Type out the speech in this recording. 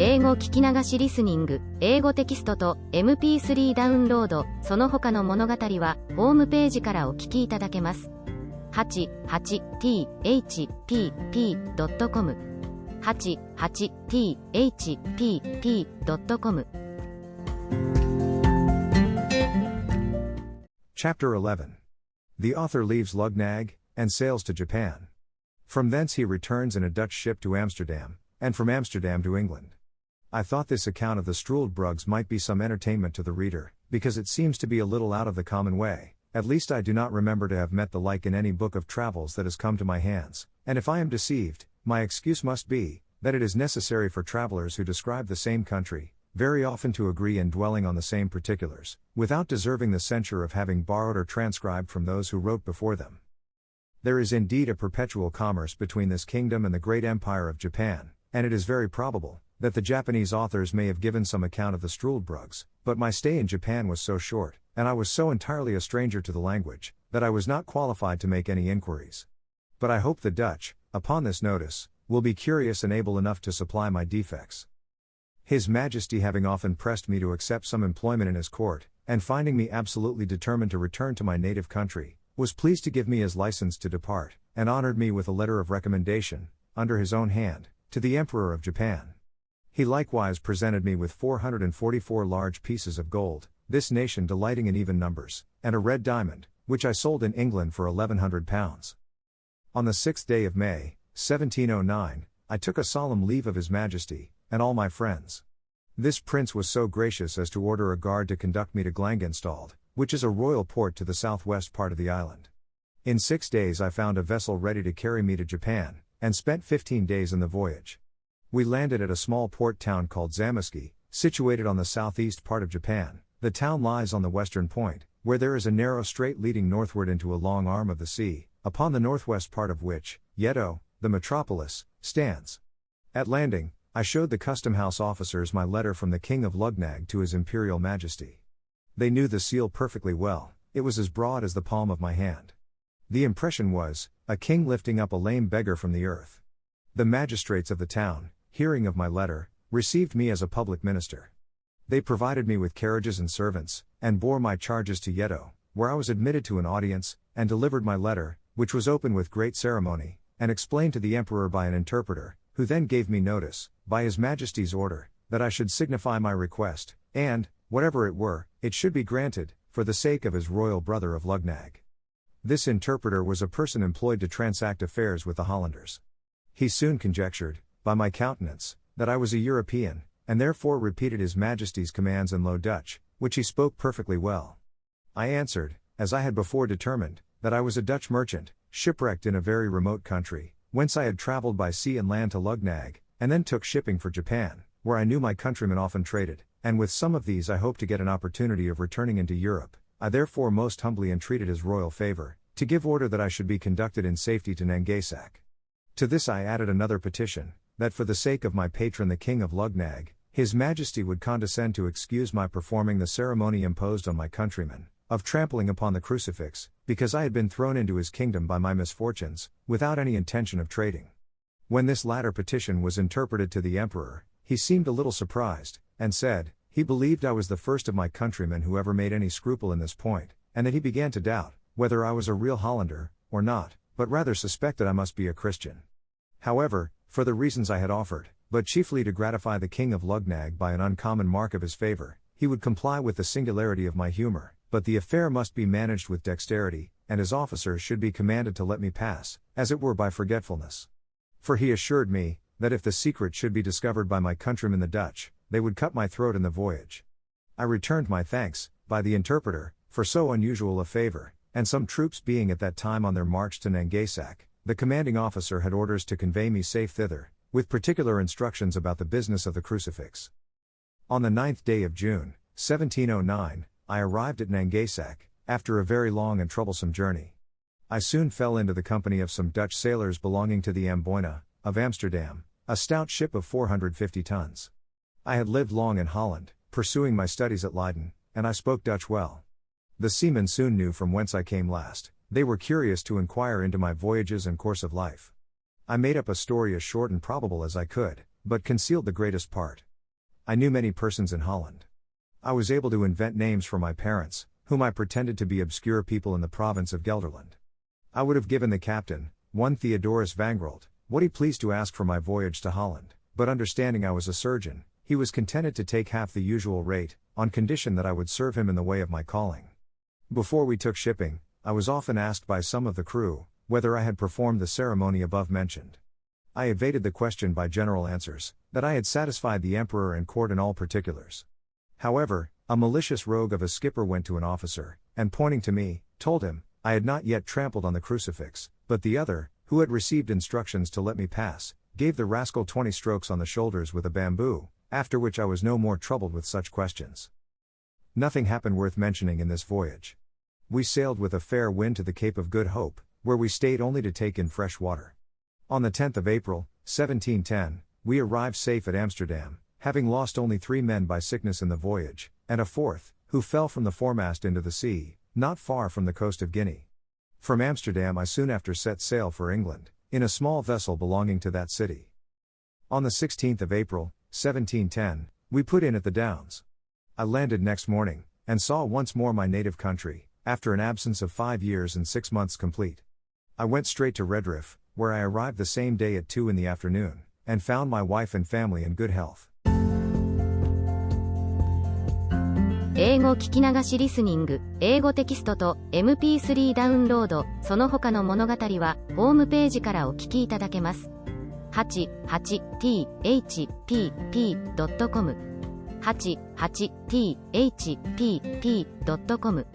英語聞き流しリスニング、英語テキストと MP3 ダウンロード、その他の物語はホームページからお聞きいただけます。88thpp.com 88thpp.com Chapter 11. The author leaves Luggnagg, and sails to Japan. From thence he returns in a Dutch ship to Amsterdam, and from Amsterdam to England. I thought this account of the Struldbrugs might be some entertainment to the reader, because it seems to be a little out of the common way. At least I do not remember to have met the like in any book of travels that has come to my hands, and if I am deceived, my excuse must be, that it is necessary for travelers who describe the same country, very often to agree in dwelling on the same particulars, without deserving the censure of having borrowed or transcribed from those who wrote before them. There is indeed a perpetual commerce between this kingdom and the great empire of Japan, and it is very probable, that the Japanese authors may have given some account of the Struldbrugs, but my stay in Japan was so short, and I was so entirely a stranger to the language, that I was not qualified to make any inquiries. But I hope the Dutch, upon this notice, will be curious and able enough to supply my defects. His Majesty having often pressed me to accept some employment in his court, and finding me absolutely determined to return to my native country, was pleased to give me his license to depart, and honored me with a letter of recommendation, under his own hand, to the Emperor of Japan. He likewise presented me with 444 large pieces of gold, this nation delighting in even numbers, and a red diamond, which I sold in England for £1,100. On the 6th day of May, 1709, I took a solemn leave of His Majesty, and all my friends. This prince was so gracious as to order a guard to conduct me to Glangenstald, which is a royal port to the southwest part of the island. In 6 days I found a vessel ready to carry me to Japan, and spent 15 days in the voyage. We landed at a small port town called Zamoski, situated on the southeast part of Japan. The town lies on the western point, where there is a narrow strait leading northward into a long arm of the sea, upon the northwest part of which, Yedo, the metropolis, stands. At landing, I showed the custom house officers my letter from the King of Luggnagg to His Imperial Majesty. They knew the seal perfectly well, it was as broad as the palm of my hand. The impression was, a king lifting up a lame beggar from the earth. The magistrates of the town, hearing of my letter, received me as a public minister. They provided me with carriages and servants, and bore my charges to Yedo, where I was admitted to an audience, and delivered my letter, which was opened with great ceremony, and explained to the emperor by an interpreter, who then gave me notice, by His Majesty's order, that I should signify my request, and, whatever it were, it should be granted, for the sake of his royal brother of Luggnagg. This interpreter was a person employed to transact affairs with the Hollanders. He soon conjectured, by my countenance, that I was a European, and therefore repeated His Majesty's commands in Low Dutch, which he spoke perfectly well. I answered, as I had before determined, that I was a Dutch merchant, shipwrecked in a very remote country, whence I had travelled by sea and land to Luggnagg, and then took shipping for Japan, where I knew my countrymen often traded, and with some of these I hoped to get an opportunity of returning into Europe. I therefore most humbly entreated his royal favour, to give order that I should be conducted in safety to Nangasak. To this I added another petition, that for the sake of my patron the King of Luggnagg, His Majesty would condescend to excuse my performing the ceremony imposed on my countrymen, of trampling upon the crucifix, because I had been thrown into his kingdom by my misfortunes, without any intention of trading. When this latter petition was interpreted to the emperor, he seemed a little surprised, and said, he believed I was the first of my countrymen who ever made any scruple in this point, and that he began to doubt, whether I was a real Hollander, or not, but rather suspected I must be a Christian. However, for the reasons I had offered, but chiefly to gratify the King of Luggnagg by an uncommon mark of his favour, he would comply with the singularity of my humour, but the affair must be managed with dexterity, and his officers should be commanded to let me pass, as it were by forgetfulness. For he assured me, that if the secret should be discovered by my countrymen the Dutch, they would cut my throat in the voyage. I returned my thanks, by the interpreter, for so unusual a favour, and some troops being at that time on their march to Nangasak, the commanding officer had orders to convey me safe thither, with particular instructions about the business of the crucifix. On the 9th day of June, 1709, I arrived at Nangasak, after a very long and troublesome journey. I soon fell into the company of some Dutch sailors belonging to the Amboina, of Amsterdam, a stout ship of 450 tons. I had lived long in Holland, pursuing my studies at Leiden, and I spoke Dutch well. The seamen soon knew from whence I came last. They were curious to inquire into my voyages and course of life. I made up a story as short and probable as I could, but concealed the greatest part. I knew many persons in Holland. I was able to invent names for my parents, whom I pretended to be obscure people in the province of Gelderland. I would have given the captain, one Theodorus Vangreld, what he pleased to ask for my voyage to Holland, but understanding I was a surgeon, he was contented to take half the usual rate, on condition that I would serve him in the way of my calling. Before we took shipping, I was often asked by some of the crew, whether I had performed the ceremony above mentioned. I evaded the question by general answers, that I had satisfied the emperor and court in all particulars. However, a malicious rogue of a skipper went to an officer, and pointing to me, told him, I had not yet trampled on the crucifix, but the other, who had received instructions to let me pass, gave the rascal 20 strokes on the shoulders with a bamboo, after which I was no more troubled with such questions. Nothing happened worth mentioning in this voyage. We sailed with a fair wind to the Cape of Good Hope, where we stayed only to take in fresh water. On the 10th of April, 1710, we arrived safe at Amsterdam, having lost only 3 men by sickness in the voyage, and a 4th, who fell from the foremast into the sea, not far from the coast of Guinea. From Amsterdam I soon after set sail for England, in a small vessel belonging to that city. On the 16th of April, 1710, we put in at the Downs. I landed next morning, and saw once more my native country, after an absence of 5 years and 6 months complete. I went straight to Redriff, where I arrived the same day at 2 in the afternoon, and found my wife and family in good health. 英語聞き流しリスニング、英語テキストと MP3 ダウンロード、その他の物語は、ホームページからお聞きいただけます。88thpp.com 88thpp.com